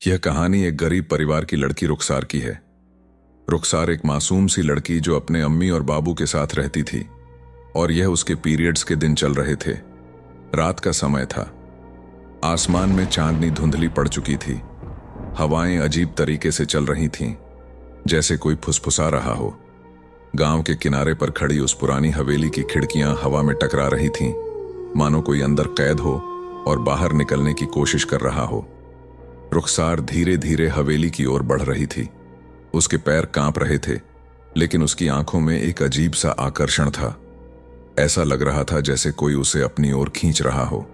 यह कहानी एक गरीब परिवार की लड़की रुखसार की है। रुखसार एक मासूम सी लड़की जो अपने अम्मी और बाबू के साथ रहती थी और यह उसके पीरियड्स के दिन चल रहे थे। रात का समय था। आसमान में चांदनी धुंधली पड़ चुकी थी। हवाएं अजीब तरीके से चल रही थीं, जैसे कोई फुसफुसा रहा हो। गांव के किनारे पर खड़ी उस पुरानी हवेली की खिड़कियां हवा में टकरा रही थीं, मानो कोई अंदर कैद हो और बाहर निकलने की कोशिश कर रहा हो। रुखसार धीरे धीरे हवेली की ओर बढ़ रही थी। उसके पैर कांप रहे थे, लेकिन उसकी आंखों में एक अजीब सा आकर्षण था। ऐसा लग रहा था जैसे कोई उसे अपनी ओर खींच रहा हो।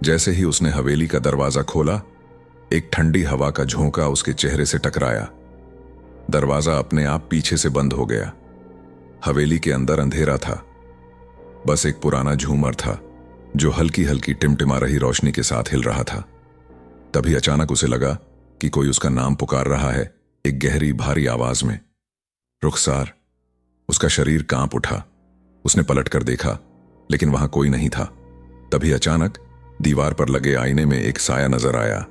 जैसे ही उसने हवेली का दरवाजा खोला, एक ठंडी हवा का झोंका उसके चेहरे से टकराया। दरवाजा अपने आप पीछे से बंद हो गया। हवेली के अंदर अंधेरा था। बस एक पुराना झूमर था जो हल्की हल्की टिमटिमा रही रोशनी के साथ हिल रहा था। तभी अचानक उसे लगा कि कोई उसका नाम पुकार रहा है, एक गहरी भारी आवाज में। रुखसार। उसका शरीर कांप उठा। उसने पलटकर देखा, लेकिन वहां कोई नहीं था। तभी अचानक दीवार पर लगे आईने में एक साया नजर आया।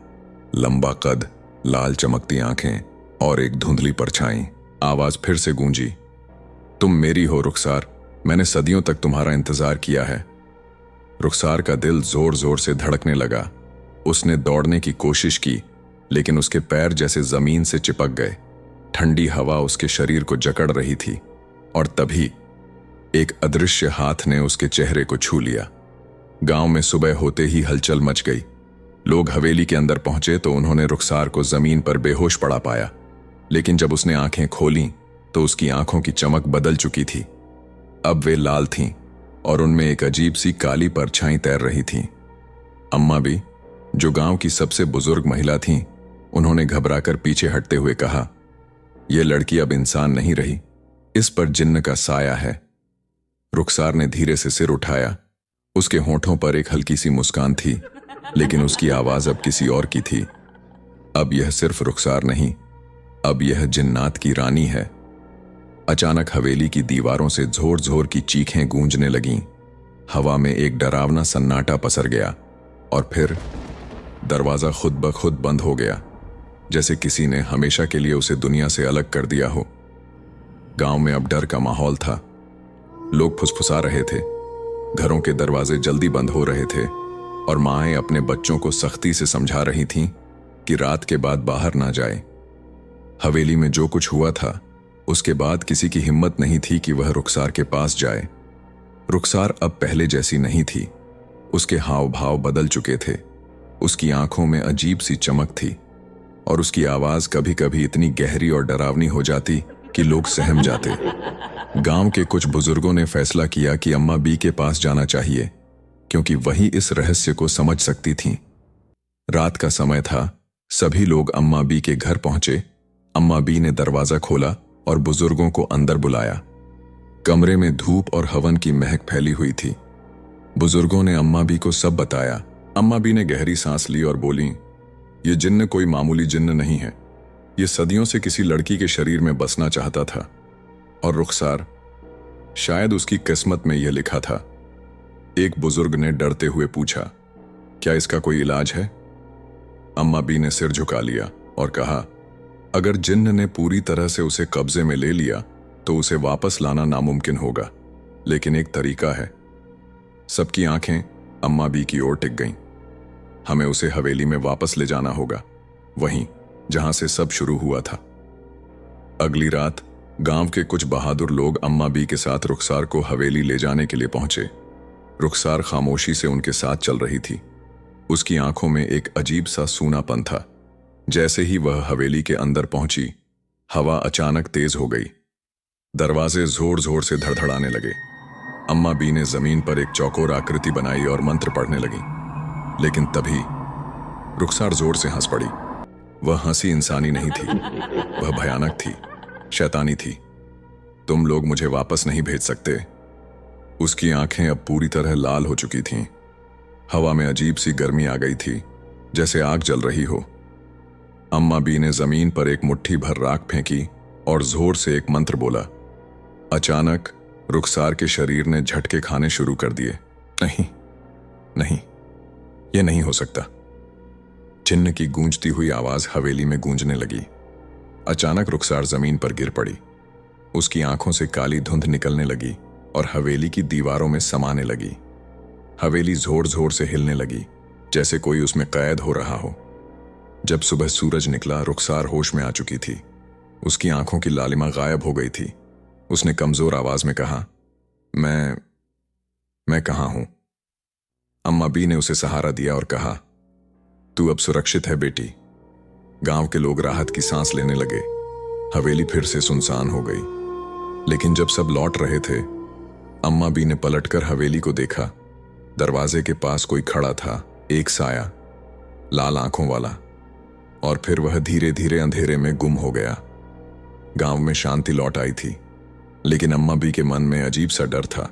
लंबा कद, लाल चमकती आंखें और एक धुंधली परछाई। आवाज फिर से गूंजी, तुम मेरी हो रुखसार, मैंने सदियों तक तुम्हारा इंतजार किया है। रुखसार का दिल जोर जोर से धड़कने लगा। उसने दौड़ने की कोशिश की, लेकिन उसके पैर जैसे जमीन से चिपक गए। ठंडी हवा उसके शरीर को जकड़ रही थी और तभी एक अदृश्य हाथ ने उसके चेहरे को छू लिया। गांव में सुबह होते ही हलचल मच गई। लोग हवेली के अंदर पहुंचे तो उन्होंने रुखसार को जमीन पर बेहोश पड़ा पाया, लेकिन जब उसने आंखें खोलीं तो उसकी आंखों की चमक बदल चुकी थी। अब वे लाल थीं और उनमें एक अजीब सी काली परछाई तैर रही थीं। अम्मा भी, जो गांव की सबसे बुजुर्ग महिला थीं, उन्होंने घबराकर पीछे हटते हुए कहा, यह लड़की अब इंसान नहीं रही, इस पर जिन्न का साया है। रुखसार ने धीरे से सिर उठाया। उसके होठों पर एक हल्की सी मुस्कान थी, लेकिन उसकी आवाज अब किसी और की थी। अब यह सिर्फ रुखसार नहीं, अब यह जिन्नात की रानी है। अचानक हवेली की दीवारों से जोर जोर की चीखें गूंजने लगीं। हवा में एक डरावना सन्नाटा पसर गया और फिर दरवाजा खुद ब खुद बंद हो गया, जैसे किसी ने हमेशा के लिए उसे दुनिया से अलग कर दिया हो। गांव में अब डर का माहौल था। लोग फुसफुसा रहे थे, घरों के दरवाजे जल्दी बंद हो रहे थे और माएं अपने बच्चों को सख्ती से समझा रही थीं कि रात के बाद बाहर ना जाए। हवेली में जो कुछ हुआ था, उसके बाद किसी की हिम्मत नहीं थी कि वह रुखसार के पास जाए। रुखसार अब पहले जैसी नहीं थी। उसके हाव भाव बदल चुके थे। उसकी आंखों में अजीब सी चमक थी और उसकी आवाज कभी कभी इतनी गहरी और डरावनी हो जाती कि लोग सहम जाते। गांव के कुछ बुजुर्गों ने फैसला किया कि अम्मा बी के पास जाना चाहिए, क्योंकि वही इस रहस्य को समझ सकती थीं। रात का समय था। सभी लोग अम्मा बी के घर पहुंचे। अम्मा बी ने दरवाजा खोला और बुजुर्गों को अंदर बुलाया। कमरे में धूप और हवन की महक फैली हुई थी। बुजुर्गों ने अम्मा बी को सब बताया। अम्मा बी ने गहरी सांस ली और बोली, यह जिन्न कोई मामूली जिन्न नहीं है। यह सदियों से किसी लड़की के शरीर में बसना चाहता था और रुखसार, शायद उसकी किस्मत में यह लिखा था। एक बुजुर्ग ने डरते हुए पूछा, क्या इसका कोई इलाज है? अम्मा बी ने सिर झुका लिया और कहा, अगर जिन्न ने पूरी तरह से उसे कब्जे में ले लिया तो उसे वापस लाना नामुमकिन होगा, लेकिन एक तरीका है। सबकी आंखें अम्मा बी की ओर टिक गईं। हमें उसे हवेली में वापस ले जाना होगा, वहीं जहां से सब शुरू हुआ था। अगली रात गांव के कुछ बहादुर लोग अम्मा बी के साथ रुखसार को हवेली ले जाने के लिए पहुंचे। रुखसार खामोशी से उनके साथ चल रही थी। उसकी आंखों में एक अजीब सा सूनापन था। जैसे ही वह हवेली के अंदर पहुंची, हवा अचानक तेज हो गई। दरवाजे जोर जोर से धड़धड़ाने लगे। अम्मा बी ने जमीन पर एक चौकोर आकृति बनाई और मंत्र पढ़ने लगी, लेकिन तभी रुखसार जोर से हंस पड़ी। वह हंसी इंसानी नहीं थी, वह भयानक थी, शैतानी थी। तुम लोग मुझे वापस नहीं भेज सकते। उसकी आंखें अब पूरी तरह लाल हो चुकी थीं। हवा में अजीब सी गर्मी आ गई थी, जैसे आग जल रही हो। अम्मा बी ने जमीन पर एक मुट्ठी भर राख फेंकी और जोर से एक मंत्र बोला। अचानक रुखसार के शरीर ने झटके खाने शुरू कर दिए। नहीं नहीं, यह नहीं हो सकता। जिन्न की गूंजती हुई आवाज हवेली में गूंजने लगी। अचानक रुखसार जमीन पर गिर पड़ी। उसकी आंखों से काली धुंध निकलने लगी और हवेली की दीवारों में समाने लगी। हवेली जोर जोर से हिलने लगी, जैसे कोई उसमें कैद हो रहा हो। जब सुबह सूरज निकला, रुखसार होश में आ चुकी थी। उसकी आंखों की लालिमा गायब हो गई थी। उसने कमजोर आवाज में कहा, मैं कहाँ हूं? अम्मा बी ने उसे सहारा दिया और कहा, तू अब सुरक्षित है बेटी। गांव के लोग राहत की सांस लेने लगे। हवेली फिर से सुनसान हो गई। लेकिन जब सब लौट रहे थे, अम्मा बी ने पलटकर हवेली को देखा। दरवाजे के पास कोई खड़ा था, एक साया, लाल आंखों वाला, और फिर वह धीरे धीरे अंधेरे में गुम हो गया। गांव में शांति लौट आई थी, लेकिन अम्मा बी के मन में अजीब सा डर था।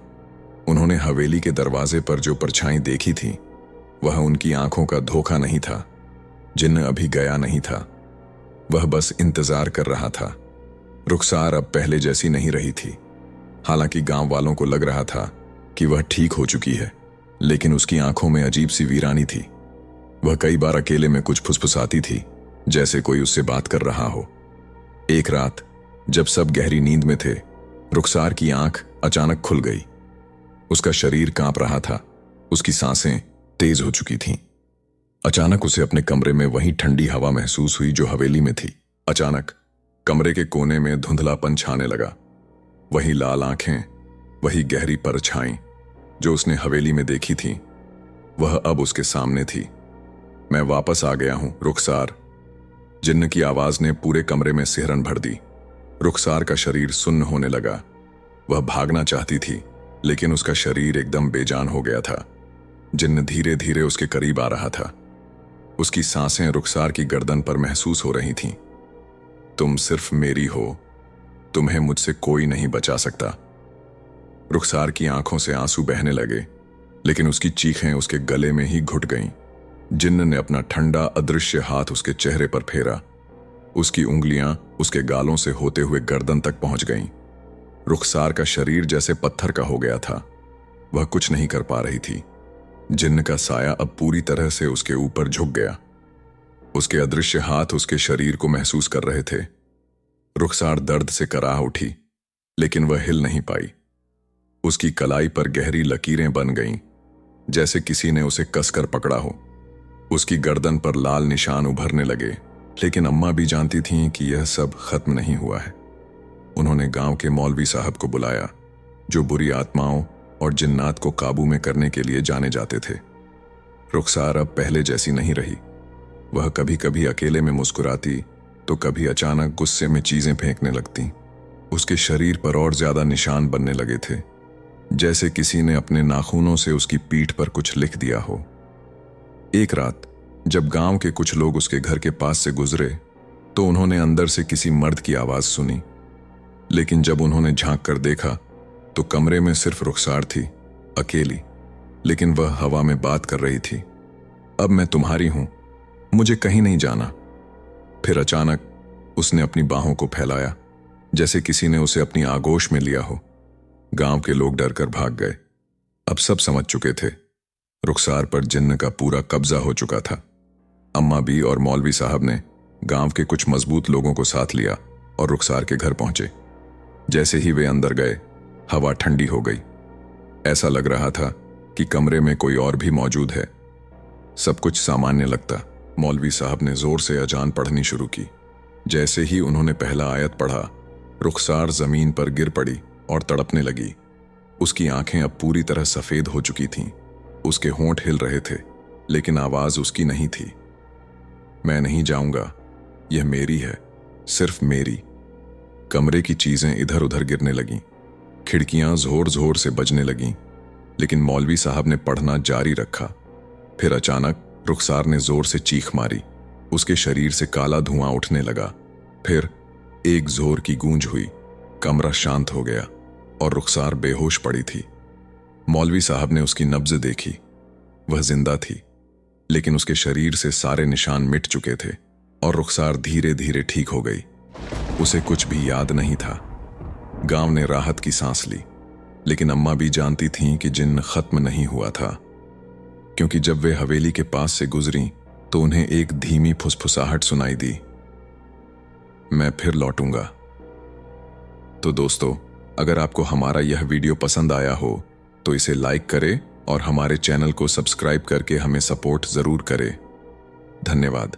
उन्होंने हवेली के दरवाजे पर जो परछाई देखी थी, वह उनकी आंखों का धोखा नहीं था। जिन्न अभी गया नहीं था, वह बस इंतजार कर रहा था। रुखसार अब पहले जैसी नहीं रही थी। हालांकि गांव वालों को लग रहा था कि वह ठीक हो चुकी है, लेकिन उसकी आंखों में अजीब सी वीरानी थी। वह कई बार अकेले में कुछ फुसफुसाती थी, जैसे कोई उससे बात कर रहा हो। एक रात जब सब गहरी नींद में थे, रुखसार की आंख अचानक खुल गई। उसका शरीर कांप रहा था, उसकी सांसें तेज हो चुकी थीं। अचानक उसे अपने कमरे में वही ठंडी हवा महसूस हुई जो हवेली में थी। अचानक कमरे के कोने में धुंधलापन छाने लगा। वही लाल आंखें, वही गहरी परछाई जो उसने हवेली में देखी थी, वह अब उसके सामने थी। मैं वापस आ गया हूं, रुखसार। जिन्न की आवाज ने पूरे कमरे में सिहरन भर दी। रुखसार का शरीर सुन्न होने लगा। वह भागना चाहती थी, लेकिन उसका शरीर एकदम बेजान हो गया था। जिन्न धीरे धीरे उसके करीब आ रहा था। उसकी सांसें रुखसार की गर्दन पर महसूस हो रही थीं। तुम सिर्फ मेरी हो, तुम्हें मुझसे कोई नहीं बचा सकता। रुखसार की आंखों से आंसू बहने लगे, लेकिन उसकी चीखें उसके गले में ही घुट गईं। जिन्न ने अपना ठंडा अदृश्य हाथ उसके चेहरे पर फेरा। उसकी उंगलियां उसके गालों से होते हुए गर्दन तक पहुंच गईं। रुखसार का शरीर जैसे पत्थर का हो गया था। वह कुछ नहीं कर पा रही थी। जिन्न का साया अब पूरी तरह से उसके ऊपर झुक गया। उसके अदृश्य हाथ उसके शरीर को महसूस कर रहे थे। रुखसार दर्द से कराह उठी, लेकिन वह हिल नहीं पाई। उसकी कलाई पर गहरी लकीरें बन गईं, जैसे किसी ने उसे कसकर पकड़ा हो। उसकी गर्दन पर लाल निशान उभरने लगे, लेकिन अम्मा भी जानती थीं कि यह सब खत्म नहीं हुआ है। उन्होंने गांव के मौलवी साहब को बुलाया, जो बुरी आत्माओं और जिन्नात को काबू में करने के लिए जाने जाते थे। रुखसार अब पहले जैसी नहीं रही। वह कभी कभी अकेले में मुस्कुराती, तो कभी अचानक गुस्से में चीजें फेंकने लगती। उसके शरीर पर और ज्यादा निशान बनने लगे थे, जैसे किसी ने अपने नाखूनों से उसकी पीठ पर कुछ लिख दिया हो। एक रात जब गांव के कुछ लोग उसके घर के पास से गुजरे, तो उन्होंने अंदर से किसी मर्द की आवाज सुनी। लेकिन जब उन्होंने झांक कर देखा, तो कमरे में सिर्फ रुखसार थी, अकेली, लेकिन वह हवा में बात कर रही थी। अब मैं तुम्हारी हूं, मुझे कहीं नहीं जाना। फिर अचानक उसने अपनी बाहों को फैलाया, जैसे किसी ने उसे अपनी आगोश में लिया हो। गांव के लोग डरकर भाग गए। अब सब समझ चुके थे, रुखसार पर जिन्न का पूरा कब्जा हो चुका था। अम्मा बी और मौलवी साहब ने गांव के कुछ मजबूत लोगों को साथ लिया और रुखसार के घर पहुंचे। जैसे ही वे अंदर गए, हवा ठंडी हो गई। ऐसा लग रहा था कि कमरे में कोई और भी मौजूद है। सब कुछ सामान्य लगता। मौलवी साहब ने जोर से अजान पढ़नी शुरू की। जैसे ही उन्होंने पहला आयत पढ़ा, रुखसार जमीन पर गिर पड़ी और तड़पने लगी। उसकी आंखें अब पूरी तरह सफेद हो चुकी थीं। उसके होंठ हिल रहे थे, लेकिन आवाज उसकी नहीं थी। मैं नहीं जाऊंगा, यह मेरी है, सिर्फ मेरी। कमरे की चीजें इधर उधर गिरने लगीं। खिड़कियां जोर जोर से बजने लगीं, लेकिन मौलवी साहब ने पढ़ना जारी रखा। फिर अचानक रुखसार ने जोर से चीख मारी। उसके शरीर से काला धुआं उठने लगा। फिर एक जोर की गूंज हुई। कमरा शांत हो गया और रुखसार बेहोश पड़ी थी। मौलवी साहब ने उसकी नब्ज देखी। वह जिंदा थी, लेकिन उसके शरीर से सारे निशान मिट चुके थे और रुखसार धीरे धीरे ठीक हो गई। उसे कुछ भी याद नहीं था। गांव ने राहत की सांस ली, लेकिन अम्मा भी जानती थीं कि जिन्न खत्म नहीं हुआ था, क्योंकि जब वे हवेली के पास से गुजरी तो उन्हें एक धीमी फुसफुसाहट सुनाई दी, मैं फिर लौटूंगा। तो दोस्तों, अगर आपको हमारा यह वीडियो पसंद आया हो तो इसे लाइक करें और हमारे चैनल को सब्सक्राइब करके हमें सपोर्ट जरूर करें। धन्यवाद।